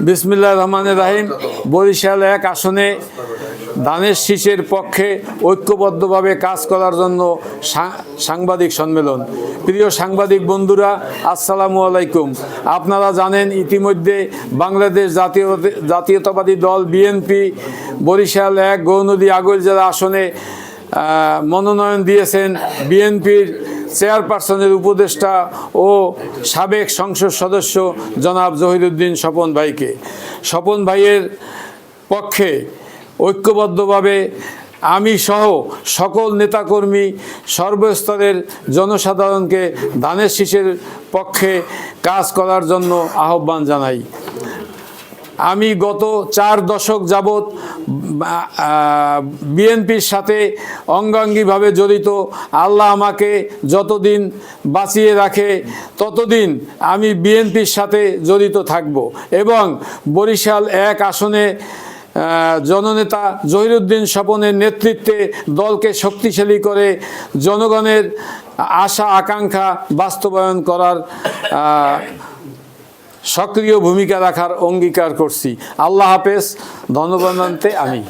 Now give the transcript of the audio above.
বিসমিল্লাহির রহমানির রহিম। বরিশাল ১ আসনে ধানের শীষের পক্ষে ঐক্যবদ্ধভাবে কাজ করার জন্য সাংবাদিক সম্মেলন। প্রিয় সাংবাদিক বন্ধুরা, আসসালামু আলাইকুম। আপনারা জানেন ইতিমধ্যে বাংলাদেশ জাতীয়তাবাদী দল বিএনপি বরিশাল ১ গৌরনদী আগৈলঝাড়া আসনে মনোনয়ন দিয়েছেন বিএনপির চেয়ারপারসনের উপদেষ্টা ও সাবেক সংসদ সদস্য জনাব জহিরুদ্দিন স্বপন ভাইকে। স্বপন ভাইয়ের পক্ষে ঐক্যবদ্ধভাবে আমি সহ সকল নেতাকর্মী সর্বস্তরের জনসাধারণকে ধানের শীষের পক্ষে কাজ করার জন্য আহ্বান জানাই। আমি গত 4 দশক যাবৎ বিএনপির সাথে অঙ্গাঙ্গিভাবে জড়িত। আল্লাহ আমাকে যতদিন বাঁচিয়ে রাখে ততদিন আমি বিএনপির সাথে জড়িত থাকব এবং বরিশাল ১ আসনে জননেতা জহিরুদ্দিন স্বপনের নেতৃত্বে দলকে শক্তিশালী করে জনগণের আশা আকাঙ্ক্ষা বাস্তবায়ন করার সক্রিয় ভূমিকা রাখার অঙ্গীকার করছি। আল্লাহ হাফেজ। ধন্যবাদ। আমি